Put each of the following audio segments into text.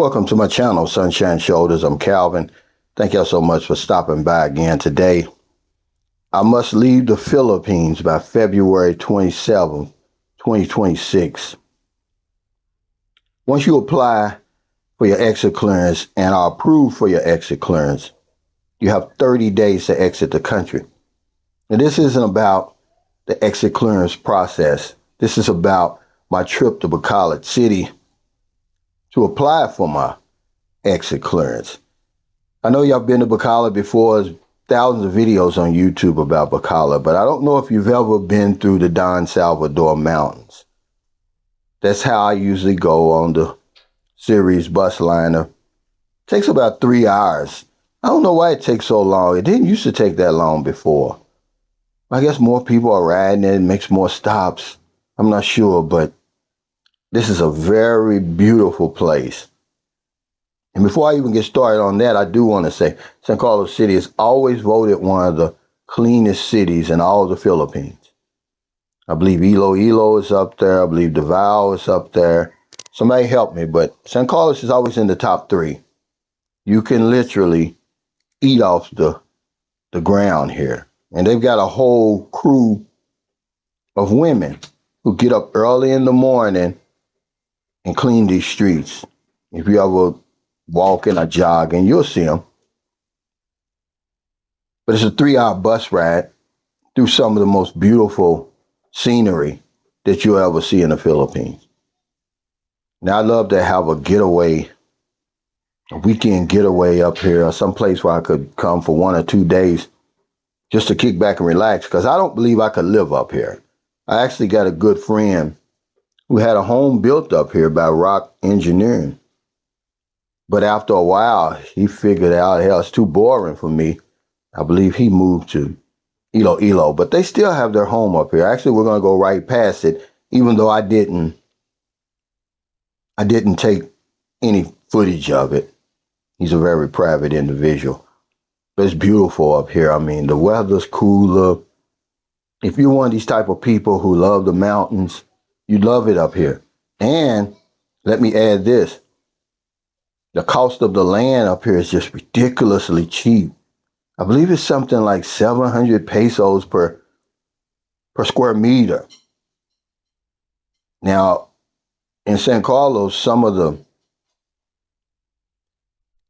Welcome to my channel, Sunshine Shoulders. I'm Calvin. Thank y'all so much for stopping by again today. I must leave the Philippines by February 27th, 2026. Once you apply for your exit clearance and are approved for your exit clearance, you have 30 days to exit the country. And this isn't about the exit clearance process. This is about my trip to Bacolod City to apply for my exit clearance. I know y'all been to Bacolod before. There's thousands of videos on YouTube about Bacolod, but I don't know if you've ever been through the Don Salvador Mountains. That's how I usually go on the series bus liner. It takes about 3 hours. I don't know why it takes so long. It didn't used to take that long before. I guess more people are riding it. It makes more stops. I'm not sure, but this is a very beautiful place. And before I even get started on that, I do want to say San Carlos City is always voted one of the cleanest cities in all of the Philippines. I believe Iloilo is up there. I believe Davao is up there. Somebody help me, but San Carlos is always in the top 3. You can literally eat off the ground here. And they've got a whole crew of women who get up early in the morning and clean these streets. If you ever walking or jogging, you'll see them. But it's a 3-hour bus ride through some of the most beautiful scenery that you'll ever see in the Philippines. Now, I'd love to have a getaway, a weekend getaway up here, or someplace where I could come for 1 or 2 days just to kick back and relax, because I don't believe I could live up here. I actually got a good friend who had a home built up here by Rock Engineering. But after a while, he figured out, hell, it's too boring for me. I believe he moved to Iloilo, but they still have their home up here. Actually, we're going to go right past it, even though I didn't take any footage of it. He's a very private individual. But it's beautiful up here. I mean, the weather's cooler. If you're one of these type of people who love the mountains, you love it up here. And let me add this. The cost of the land up here is just ridiculously cheap. I believe it's something like 700 pesos per square meter. Now, in San Carlos, some of the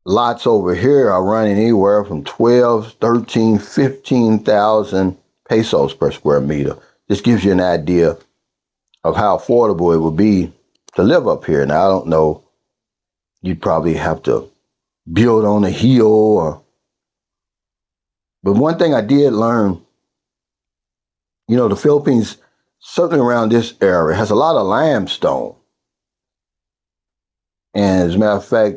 lots over here are running anywhere from 12, 13, 15,000 pesos per square meter. This gives you an idea of how affordable it would be to live up here. Now, I don't know. You'd probably have to build on a hill but one thing I did learn, the Philippines, certainly around this area, has a lot of limestone. And as a matter of fact,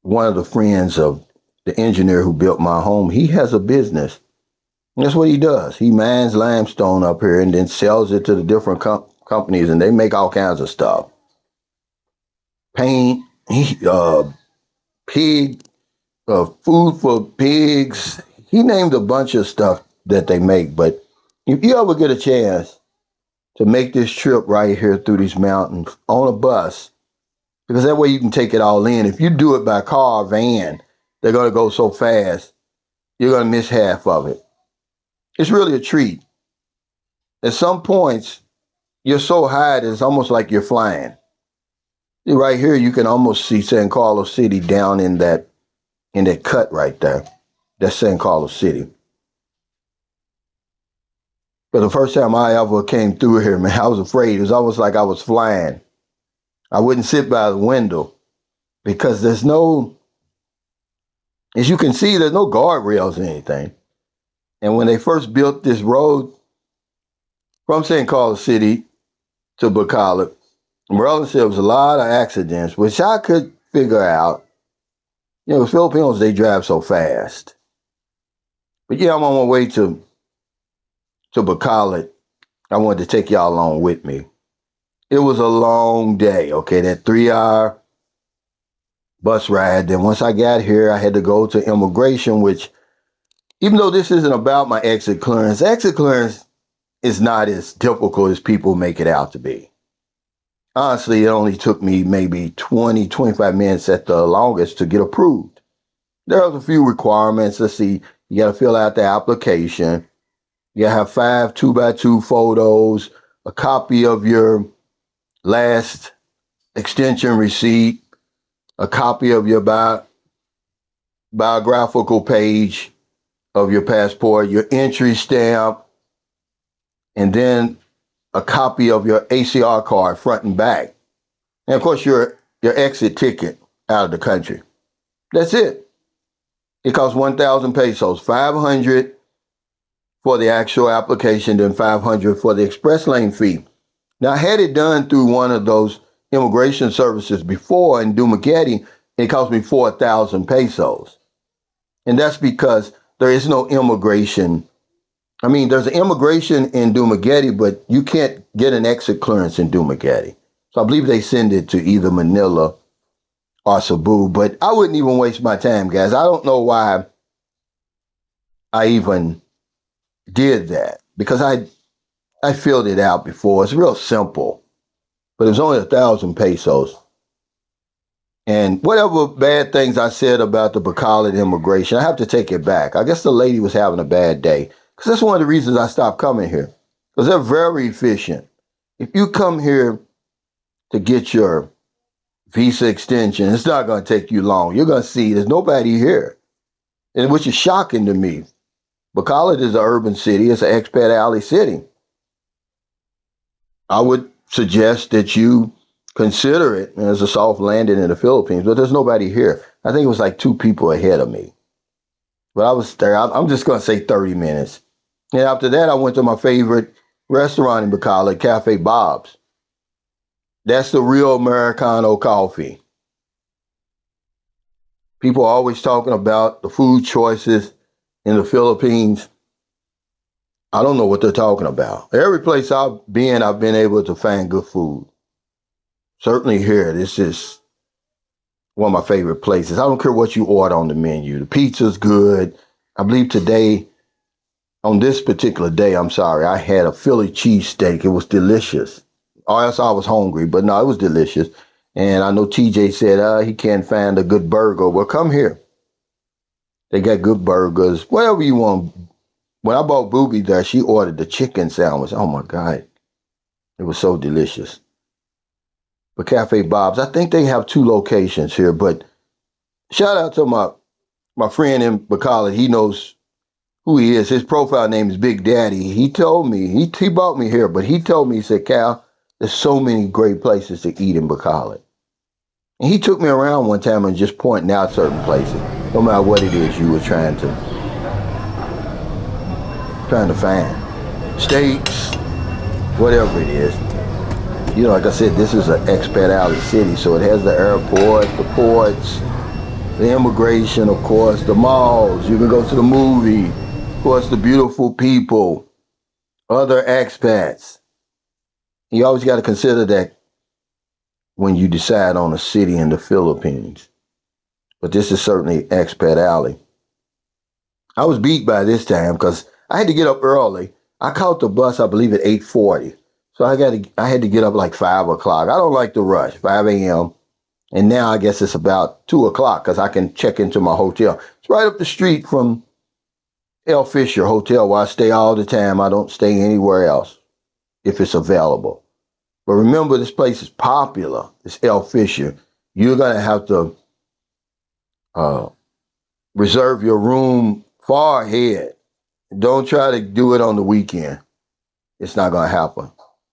one of the friends of the engineer who built my home, he has a business. And that's what he does. He mines limestone up here and then sells it to the different companies, and they make all kinds of stuff. Paint, pig, food for pigs. He named a bunch of stuff that they make. But if you ever get a chance to make this trip right here through these mountains on a bus, because that way you can take it all in. If you do it by car or van, they're going to go so fast, you're going to miss half of it. It's really a treat. At some points, you're so high that it's almost like you're flying. Right here, you can almost see San Carlos City down in that cut right there. That's San Carlos City. But the first time I ever came through here, man, I was afraid. It was almost like I was flying. I wouldn't sit by the window because there's no, as you can see, there's no guardrails or anything. And when they first built this road from San Carlos City to Bacolod, Merlin said there was a lot of accidents, which I could figure out. The Filipinos, they drive so fast. But yeah, I'm on my way to Bacolod. I wanted to take y'all along with me. It was a long day, okay? That 3-hour bus ride. Then once I got here, I had to go to immigration, which, even though this isn't about my exit clearance is not as difficult as people make it out to be. honestly, it only took me maybe 20, 25 minutes at the longest to get approved. There was a few requirements. Let's see, you got to fill out the application. You got to have 5 2x2 photos, a copy of your last extension receipt, a copy of your biographical page of your passport, your entry stamp, and then a copy of your ACR card front and back. And of course, your exit ticket out of the country. That's it. It costs 1,000 pesos, 500 for the actual application, then 500 for the express lane fee. Now, I had it done through one of those immigration services before in Dumaguete. It cost me 4,000 pesos. And that's because there is no immigration. I mean, there's an immigration in Dumaguete, but you can't get an exit clearance in Dumaguete. So I believe they send it to either Manila or Cebu, but I wouldn't even waste my time, guys. I don't know why I even did that because I filled it out before. It's real simple, but it was only 1,000 pesos. And whatever bad things I said about the Bacolod immigration, I have to take it back. I guess the lady was having a bad day because that's one of the reasons I stopped coming here because they're very efficient. If you come here to get your visa extension, it's not going to take you long. You're going to see there's nobody here, and which is shocking to me. Bacolod is an urban city. It's an expat alley city. I would suggest that you consider it as a soft landing in the Philippines, but there's nobody here. I think it was like 2 people ahead of me. But I was there. I'm just going to say 30 minutes. And after that, I went to my favorite restaurant in Bacolod, Cafe Bob's. That's the real Americano coffee. People are always talking about the food choices in the Philippines. I don't know what they're talking about. Every place I've been able to find good food. Certainly here, this is one of my favorite places. I don't care what you order on the menu. The pizza's good. I believe today, on this particular day, I'm sorry, I had a Philly cheesesteak. It was delicious. Or else I was hungry, but no, it was delicious. And I know TJ said he can't find a good burger. Well, come here. They got good burgers, whatever you want. When I bought Booby there, she ordered the chicken sandwich. Oh my God. It was so delicious. But Cafe Bob's, I think they have 2 locations here, but shout out to my friend in Bacolod. He knows who he is. His profile name is Big Daddy. He told me, he brought me here, but he told me, he said, Cal, there's so many great places to eat in Bacolod. And he took me around one time and just pointing out certain places, no matter what it is you were trying to find. Steaks, whatever it is. You know, like I said, this is an expat alley city, so it has the airport, the ports, the immigration, of course, the malls. You can go to the movie, of course, the beautiful people, other expats. You always got to consider that when you decide on a city in the Philippines. But this is certainly expat alley. I was beat by this time because I had to get up early. I caught the bus, I believe, at 8:40. So I had to get up like 5 o'clock. I don't like the rush, 5 a.m. And now I guess it's about 2 o'clock because I can check into my hotel. It's right up the street from El Fisher Hotel where I stay all the time. I don't stay anywhere else if it's available. But remember, this place is popular. It's El Fisher. You're going to have to uh, reserve your room far ahead. Don't try to do it on the weekend. It's not going to happen.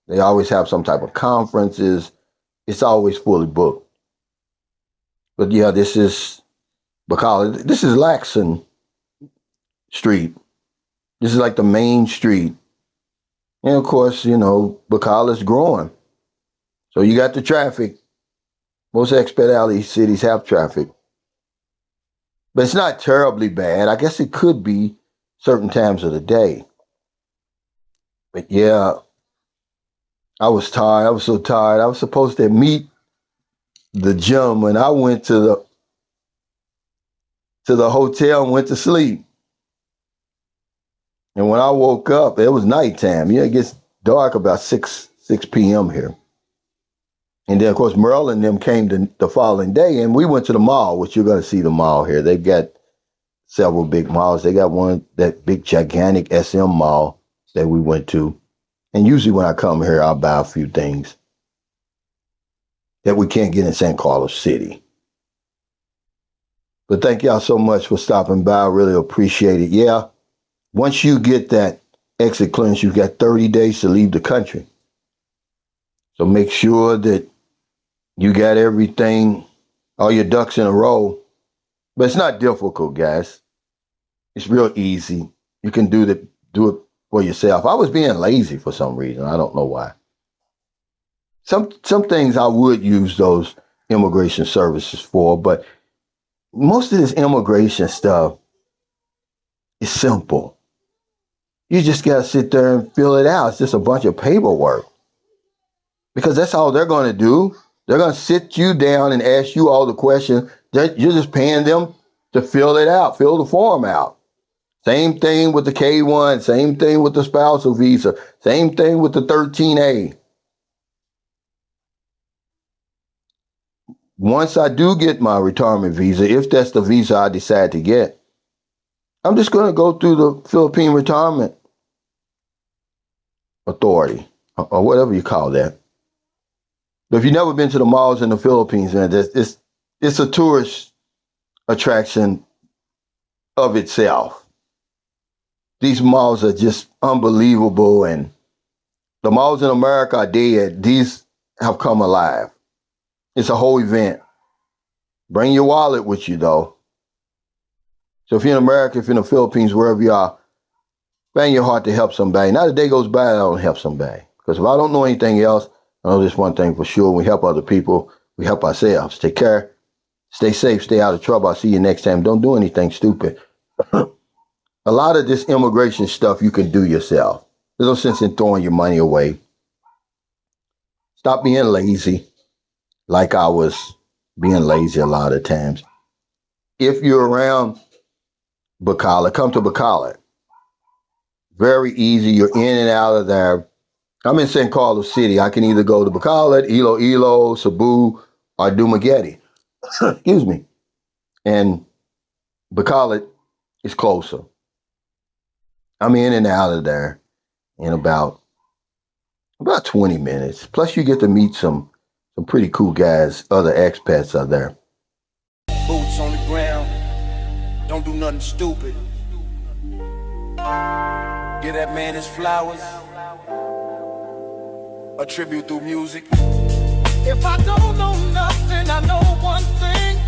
They always have some type of conferences. It's always fully booked. But yeah, this is Bacolod. This is Laxon Street. This is like the main street. And of course, you know, Bacolod's growing. So you got the traffic. Most expat alley cities have traffic. But it's not terribly bad. I guess it could be certain times of the day. But yeah, I was tired. I was so tired. I was supposed to meet the gentleman. I went to the hotel and went to sleep. And when I woke up, it was nighttime. Yeah, it gets dark about 6 p.m. here. And then, of course, Merle and them came the following day, and we went to the mall, which you're going to see the mall here. They've got several big malls. They got one, that big, gigantic SM mall that we went to. And usually when I come here, I'll buy a few things that we can't get in San Carlos City. But thank y'all so much for stopping by. I really appreciate it. Yeah, once you get that exit clearance, you've got 30 days to leave the country. So make sure that you got everything, all your ducks in a row. But it's not difficult, guys. It's real easy. You can do it for yourself. I was being lazy for some reason. I don't know why. Some things I would use those immigration services for, but most of this immigration stuff is simple. You just got to sit there and fill it out. It's just a bunch of paperwork. Because that's all they're going to do. They're going to sit you down and ask you all the questions. You're just paying them to fill it out, fill the form out. Same thing with the K-1, same thing with the spousal visa, same thing with the 13A. Once I do get my retirement visa, if that's the visa I decide to get, I'm just going to go through the Philippine Retirement Authority, or whatever you call that. But if you've never been to the malls in the Philippines, man, it's a tourist attraction of itself. These malls are just unbelievable, and the malls in America are dead. These have come alive. It's a whole event. Bring your wallet with you, though. So if you're in America, if you're in the Philippines, wherever you are, bang your heart to help somebody. Not a day goes by that I don't help somebody. Because if I don't know anything else, I know this one thing for sure. We help other people. We help ourselves. Take care. Stay safe. Stay out of trouble. I'll see you next time. Don't do anything stupid. A lot of this immigration stuff you can do yourself. There's no sense in throwing your money away. Stop being lazy, like I was being lazy a lot of times. If you're around Bacolod, come to Bacolod. Very easy. You're in and out of there. I'm in San Carlos City. I can either go to Bacolod, Iloilo, Cebu, or Dumaguete. Excuse me. And Bacolod is closer. I'm in and out of there in about 20 minutes. Plus, you get to meet some pretty cool guys. Other expats are there. Boots on the ground. Don't do nothing stupid. Give that man his flowers. A tribute through music. If I don't know nothing, I know one thing.